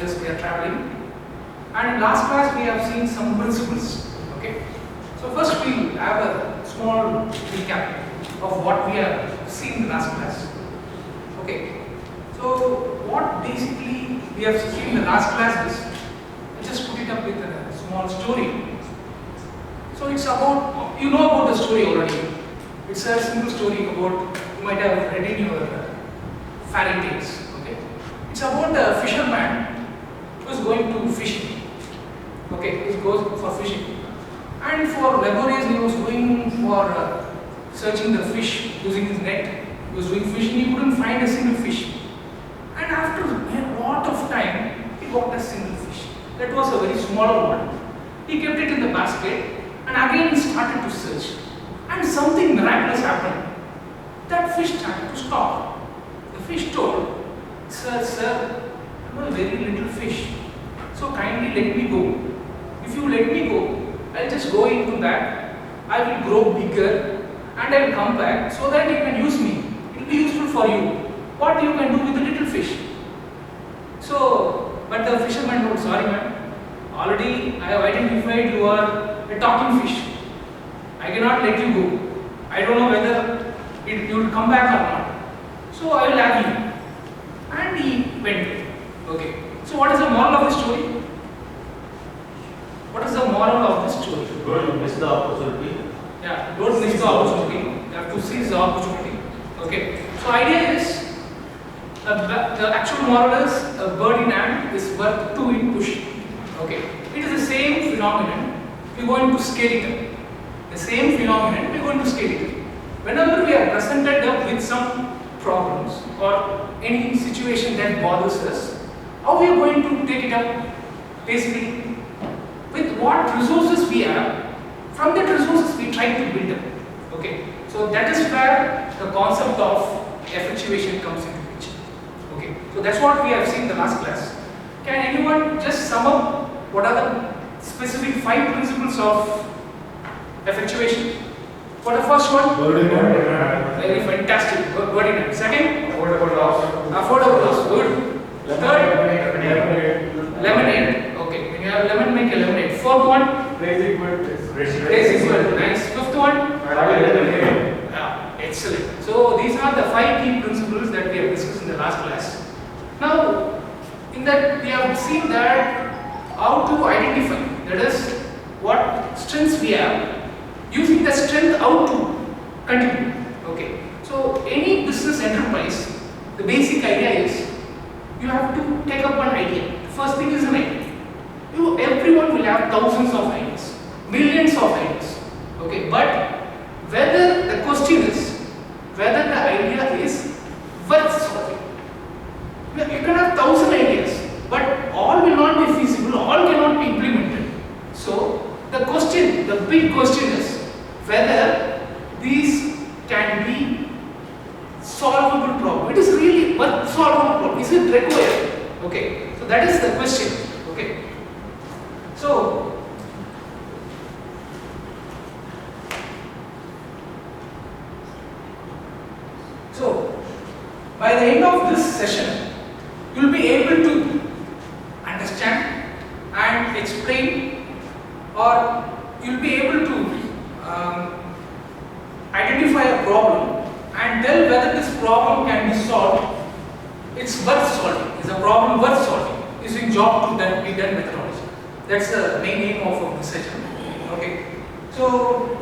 voyages we are traveling. And in last class we have seen some principles. Okay. So first we have a small recap of what we have seen in the last class. Okay. So what basically we have seen in the last class is, I just put it up with a small story. So it's about, you know about the story already. It's a simple story about, you might have read in your fairy tales. Okay. It's about a fisherman who is going to fishing. Okay, he goes for fishing. And for laborious he was going for searching the fish using his net. He was doing fishing, he couldn't find a single fish. And after a lot of time, he got a single fish. That was a very small one. He kept it in the basket and again he started to search. And something miraculous happened. That fish started to stop. The fish told, Sir, I am a very little fish. So kindly let me go. If you let me go, I'll just go into that. I will grow bigger and I will come back so that you can use me. It will be useful for you. What you can do with the little fish? So, but the fisherman told, sorry man, already I have identified you are a talking fish. I cannot let you go. I don't know whether you will come back or not. So I will have you. And he went. Okay. So what is the moral of the story? What is the moral of this story? Don't miss the opportunity. Yeah, don't miss the opportunity. You have to seize the opportunity. Okay. So idea is, the actual moral is a bird in hand is worth two in bush. Okay. It is the same phenomenon. We are going to scale it up. The same phenomenon we are going to scale it up. Whenever we are presented up with some problems or any situation that bothers us, how we are going to take it up? Basically, with what resources we have, from that resources we try to build up. Okay. So that is where the concept of effectuation comes into picture. Okay. So that's what we have seen in the last class. Can anyone just sum up what are the specific 5 principles of effectuation? For the first one? Very fantastic. Bird in hand. Second? Affordable loss. Affordable loss. Good. Third? Lemonade. Okay. When you have lemon, make a lemonade. Fourth one? Raise equal. Raise equal. Nice. Fifth one? Yeah. Excellent. So these are the 5 key principles that we have discussed in the last class. Now, in that we have seen that how to identify. That is, what strengths we have. Using the strength, how to continue. Okay. So any business enterprise, the basic idea is you have to take up one idea. The first thing is an idea. Everyone will have thousands of ideas, millions of ideas. Okay. But whether the question is whether the idea is worth solving. You can have 1,000 ideas, but all will not be feasible. All cannot be implemented. So the question, the big question is whether these can be solvable problem. It is really worth solvable problem. Is it required? Okay. So that is the question. Okay. So by the end of this session, you will be able to understand and explain, or you will be able to identify a problem and tell whether this problem can be solved. It's worth solving. It's a problem worth solving. Using job to be done methodology. That's the main aim of this session. Okay. So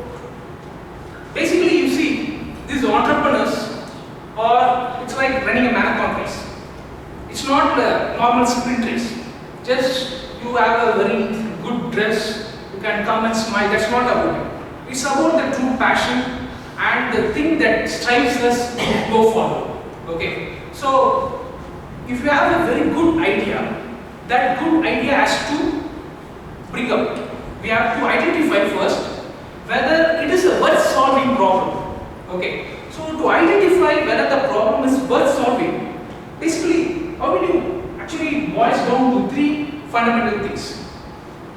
basically, you see, these entrepreneurs, or it's like running a marathon race. It's not a normal sprint race. Just you have a very good dress, you can come and smile. That's not about it. It's about the true passion and the thing that strives us to go forward. Okay. So if you have a very good idea, that good idea has to bring up. We have to identify first whether it is a worth solving problem. Okay. So to identify whether the problem is worth solving, basically how will you actually boils down to 3 fundamental things.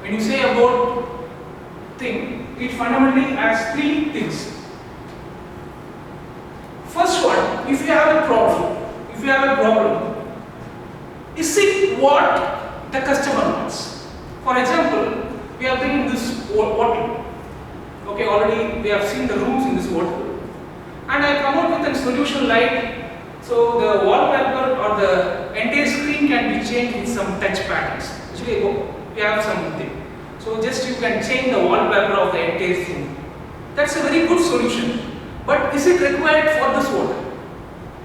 When you say about thing, it fundamentally has 3 things. First one, if you have a problem, is it what the customer wants. For example, we have been in this hotel. Okay, already we have seen the rooms in this hotel, and I come up with a solution like, so the wallpaper or the entire screen can be changed with some touch patterns. Actually, we have something. So just you can change the wallpaper of the entire room. That's a very good solution. But is it required for this hotel?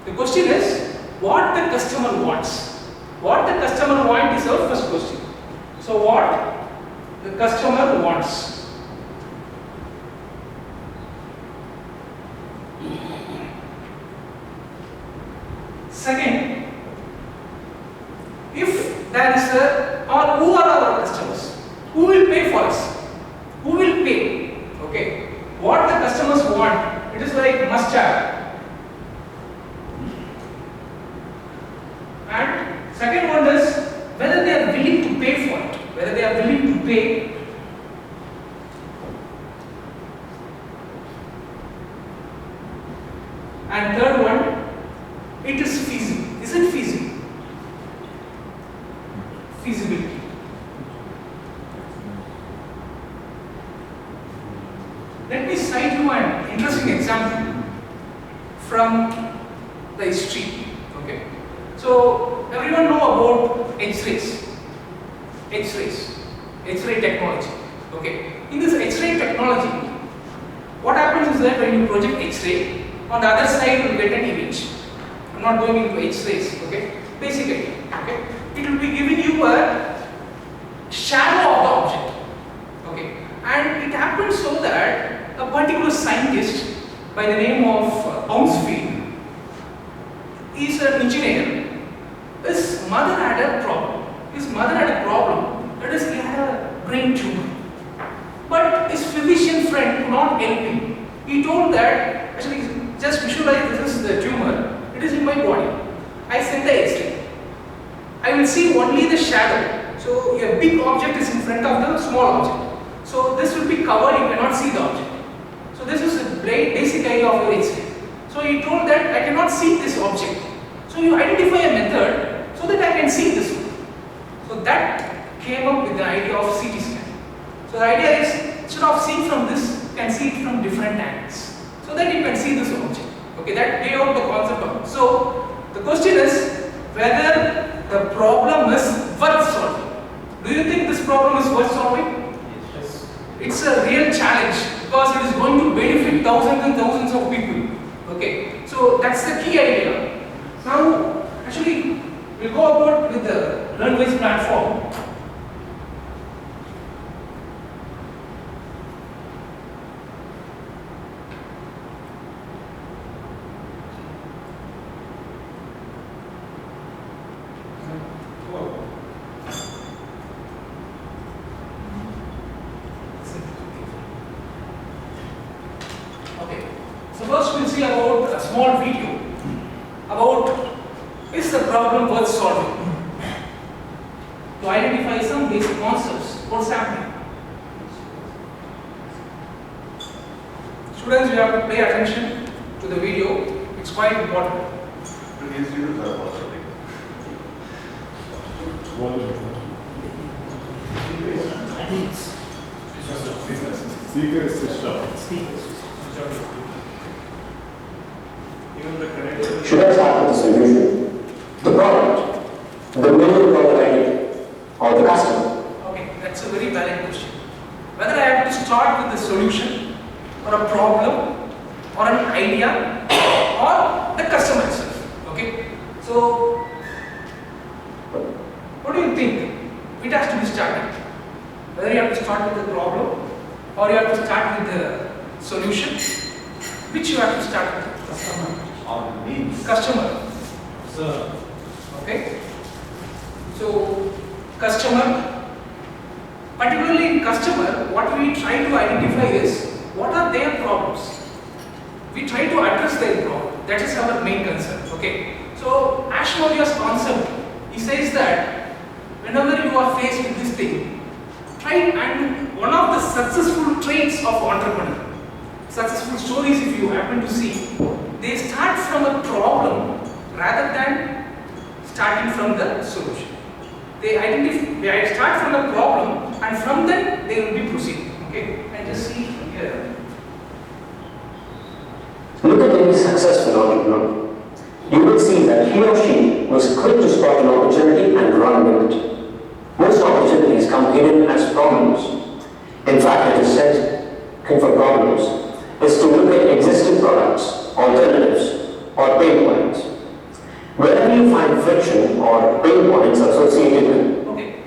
The question is, what the customer wants. What the customer wants is our first question. So what the customer wants. Second, if there is or who are our customers? Who will pay for us? Who will pay? Okay. What the customers want, it is like must have. And second one is whether they are willing to pay for it. Whether they are willing to pay. And third one, it is feasible. Is it feasible? Feasibility. Let me cite you an interesting example from the history. Okay. So everyone know about X-rays. X-ray technology. Okay. In this X-ray technology, what happens is that when you project X-ray, on the other side you will get an image. I'm not going into X-rays. Okay. Basically, okay, it will be giving you a shadow of the object. Okay. And it happens so that a particular scientist by the name of Hounsfield is an engineer. His mother had a problem. That is, he had a brain tumor. But his physician friend could not help him. He told that, actually, just visualize this is the tumor. It is in my body. I send the X-ray. I will see only the shadow. So a big object is in front of the small object. So this will be covered, you cannot see the object. So this is the basic idea of your X-ray. So he told that I cannot see this object. So you identify a method so that I can see this one. So that came up with the idea of CT scan. So the idea is, instead of seeing from this, you can see it from different angles. So that you can see this object. Okay, that gave out the concept of. So the question is whether the problem is worth solving. Do you think this problem is worth solving? Yes. It's a real challenge because it is going to benefit thousands and thousands of people. Okay, so that's the key idea. Now, actually, we'll go about with the LearnWise platform. Okay, so first we'll see about a small video about is the problem worth solving, to identify some basic concepts, what's happening. Students, you have to pay attention to the video, it's quite important. Speaker is switched off. Should I start with the solution, the product, the main provider, or the customer? Okay, that's a very valid question. Whether I have to start with the solution, or a problem, or an idea, or the customer itself. Okay, so what do you think? It has to be started. Whether you have to start with the problem, or you have to start with the solution, which you have to start with? Customer. Sir. Okay. So, customer, particularly in customer, what we try to identify is what are their problems. We try to address their problem. That is our main concern. Okay. So, Ash Maurya's concept, he says that whenever you are faced with this thing, try and one of the successful traits of entrepreneur, successful stories if you happen to see, they start from a problem rather than starting from the solution. They start from the problem, and from then they will be proceeding. Okay, and just see from here. Look at any successful entrepreneur. You will see that he or she was quick to spot an opportunity and run with it. Most opportunities come hidden as problems. In fact, it is said, looking for problems is to look at existing products, alternatives, or pain points. Wherever you find friction or pain points associated with. Okay,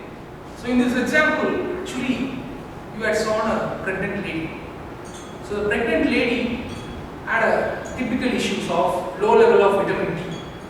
so in this example, actually, you had shown a pregnant lady. So the pregnant lady had a typical issues of low level of vitamin D.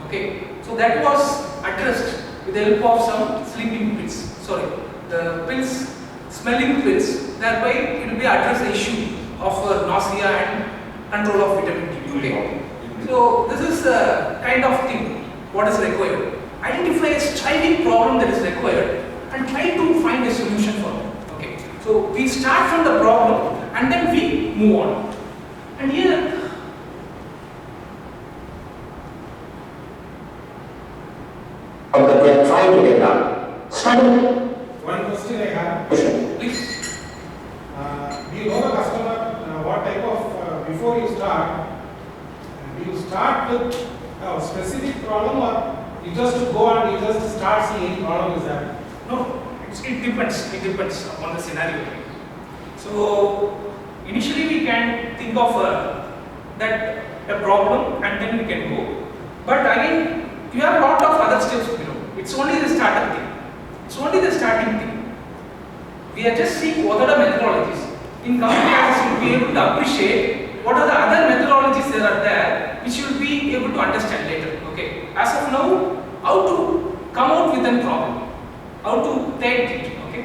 Okay, so that was addressed with the help of some sleeping pills. Sorry, the pills, smelling pills. Thereby, it will be address the issue of nausea and control of vitamin D. Okay, so this is the kind of thing what is required. Identify a striving problem that is required and try to find a solution for it. Okay, so we start from the problem and then we move on. And here, that they are trying to get done. Study. One question I have. please. Do you know the customer what type of, before you start, do you start with a specific problem or you just go and you just start seeing any problem is there? No, it depends. It depends upon the scenario. So initially we can think of that a problem and then we can go. But again, you have a lot of other steps below. It's only the starting thing. It's only the starting thing. We are just seeing what are the methodologies. In coming classes, you will be able to appreciate what are the other methodologies that are there, which you will be able to understand later. Okay. As of now, how to come out with a problem, how to take it. Okay.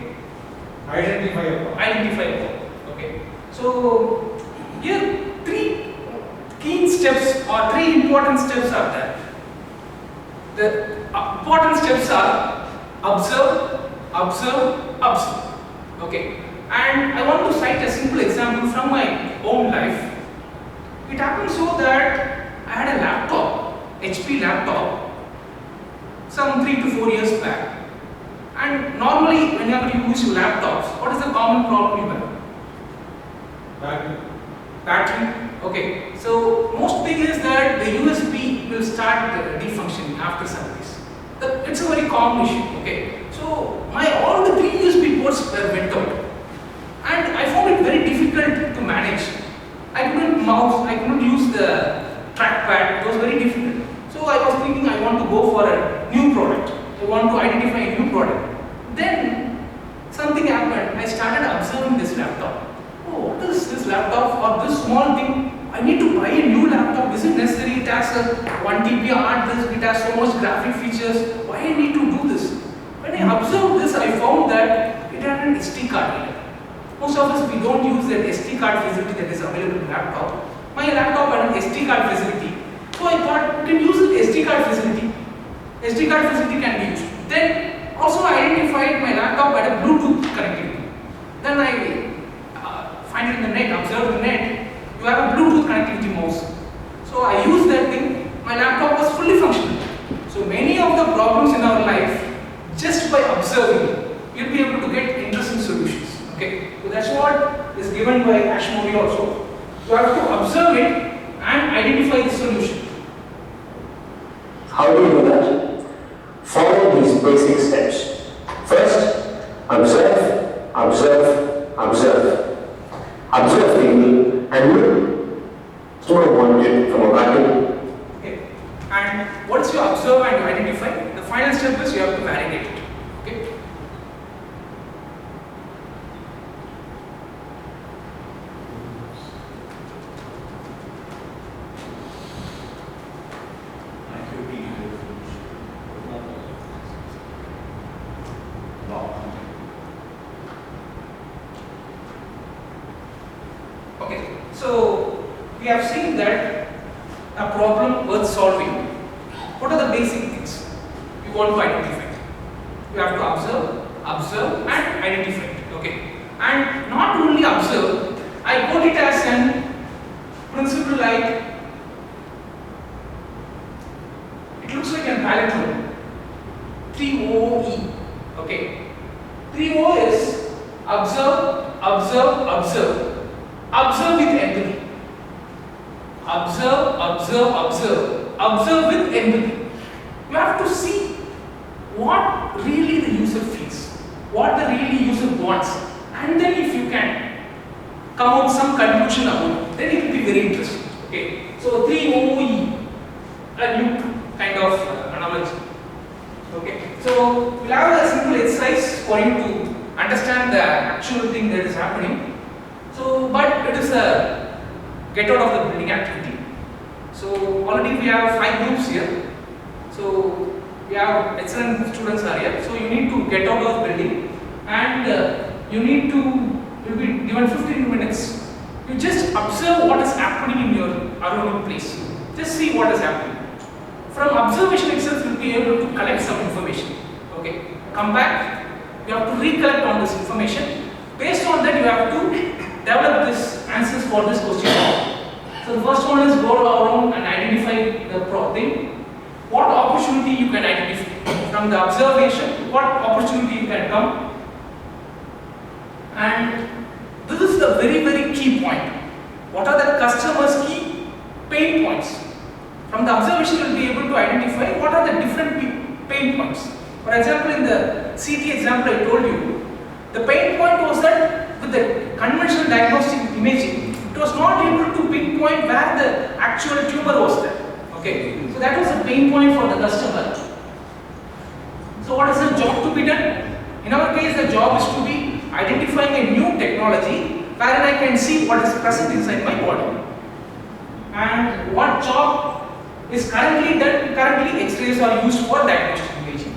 Identify a problem. Identify a problem. Okay. So here three key steps or three important steps are there. The important steps are observe, observe, observe. Okay. And I want to cite a simple example from my own life. It happened so that I had a laptop, HP laptop, some 3 to 4 years back. And normally, whenever you use your laptops, what is the common problem you have? Battery. Okay. So most thing is that the USB will start defunctioning after some days. It's a very common issue. Okay. So all the 3 USB ports were went out. And I found it very difficult to manage. I couldn't mouse, I couldn't use the trackpad, it was very difficult. So I was thinking I want to go for a new product. I want to identify a new product. Then something happened, I started observing this laptop. Oh, what is this laptop or this small thing? I need to buy a new laptop. Is it necessary? It has a 1 TB hard disk, it has so much graphic features. Why I need to do this? When I observed this, I found that it had an SD card in it. Most of us, we don't use that SD card facility that is available in laptop. My laptop had an SD card facility. So I thought, we can use the SD card facility. SD card facility can be used. Then also I identified my laptop had a Bluetooth connectivity. Then I find it in the net, observe the net. You have a Bluetooth connectivity mouse. So I used that thing. My laptop was fully functional. So many of the problems in our life, just by observing, you'll be able to get interesting solutions. Okay, so that's what is given by Ashmolean also. You have to observe it and identify the solution. How do you do that? Follow these basic steps. First, observe, observe, observe. Observe people and look. It's not wanted from a vacuum. Okay, and once you observe and identify, the final step is you have to validate it. Okay. Okay, so we have seen that a problem worth solving. What are the basic things you want to identify? You have to observe, observe and identify it. Okay, and not only observe, I quote it as an principle like it looks like an palindrome 3OE. Okay. 3O is observe, observe, observe. Observe with empathy. Observe, observe, observe. Observe with empathy. You have to see what really the user feels, what the really user wants, and then if you can come out some conclusion about it, then it will be very interesting. Okay. So 3OE, a new kind of analogy. Okay. So we'll have a simple exercise for you to understand the actual thing that is happening. So, but it is a get out of the building activity. So already we have 5 groups here. So we have excellent students are here. So you need to get out of the building, and you need to, you'll be given 15 minutes. You just observe what is happening in your around place. Just see what is happening. From observation itself, you'll be able to collect some information. Okay. Come back. You have to recollect on this information. Based on that, you have to develop this answers for this question. So the first one is go around and identify the thing. What opportunity you can identify from the observation? What opportunity you can come? And this is the very, very key point. What are the customer's key pain points? From the observation, you will be able to identify what are the different pain points. For example, in the CT example I told you, the pain point was that with the conventional diagnostic imaging, it was not able to pinpoint where the actual tumor was there. Okay, so that was a pain point for the customer. So what is the job to be done? In our case, the job is to be identifying a new technology wherein I can see what is present inside my body. And what job is currently done? Currently, X-rays are used for diagnostic imaging.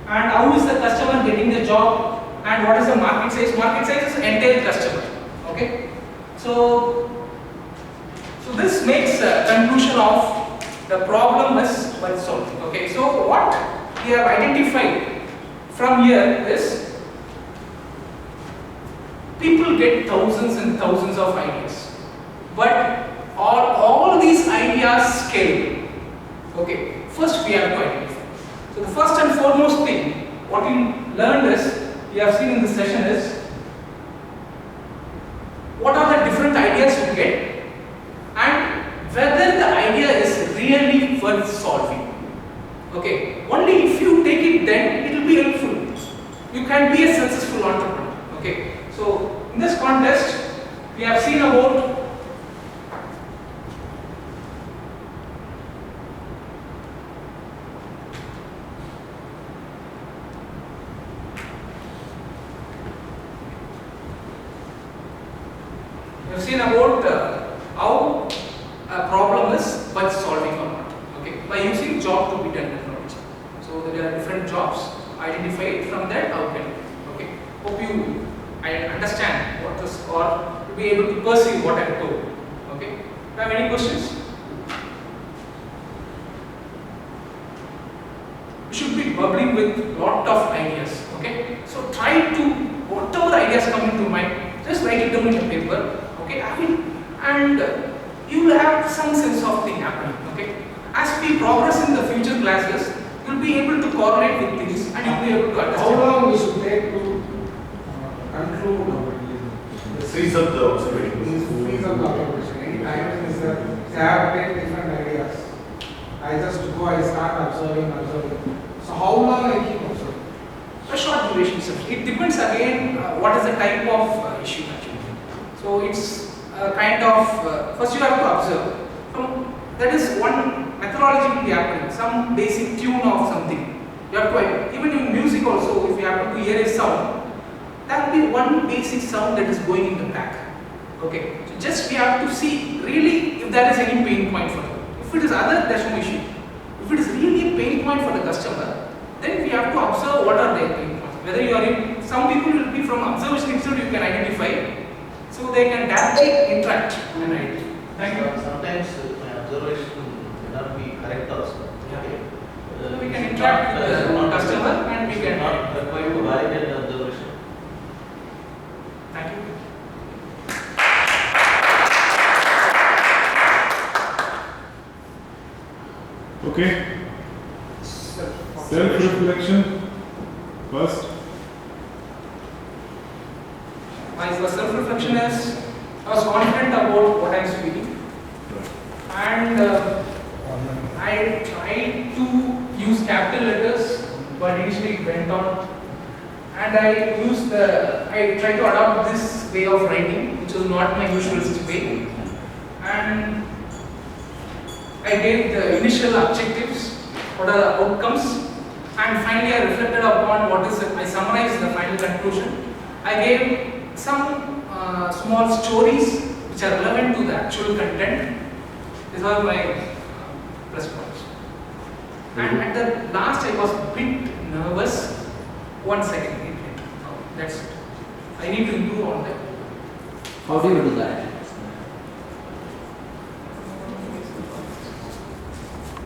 And how is the customer getting the job? And what is the market size? Market size is entire customer. Okay, so this makes a conclusion of the problem is well solved. Okay, so what we have identified from here is people get thousands and thousands of ideas, but are all these ideas scalable? Okay, first we have to identify. So the first and foremost thing what we learned is, we have seen in this session is, what are the different ideas you get and whether the idea is really worth solving. Okay, only if you take it, then it will be helpful. You can be a successful entrepreneur. Okay, so in this context, we have seen about how a problem is worth solving or not. Okay, by using job to be done technology. So there are different jobs identified from that outcome. Okay, hope you understand what this, or to be able to perceive what I told. Okay, do you have any questions? You should be bubbling with lot of ideas. Okay, so try to, whatever ideas come into mind, just write it down in a paper. Okay, and you will have some sense of thing happening. Okay, as we progress in the future classes, you will be able to correlate with things and you will be able to understand. How long we should take to conclude Freeze up the observation. freeze of the observation? Any time is that they have 10 different ideas. I just go, I start observing. So how long I keep observing? A short duration. It depends again what is the type of issue actually. So it's kind of first you have to observe. That is one methodology will be happening. Some basic tune of something. You have to, even in music also, if you have to hear a sound, that will be one basic sound that is going in the back. Okay. So just we have to see really if there is any pain point for you. If it is other, there's no issue. If it is really a pain point for the customer, then we have to observe what are their pain points. Whether you are in, some people will be from observation itself you can identify, so they can directly interact. Thank you. Sometimes my observation may not be correct also. Okay. So we can interact with the customer and we can. Not required to validate the observation. Thank you. Okay. Self-reflection first. My first self-reflection is I was confident about what I was speaking, and I tried to use capital letters, but initially it went on. And I tried to adopt this way of writing, which was not my usual way. And I gave the initial objectives, what are the outcomes, and finally I reflected upon what is it. I summarized the final conclusion. I gave some small stories which are relevant to the actual content. These are my plus points. And at the last I was a bit nervous. 1 second. That's it. I need to improve on that. How do you do that?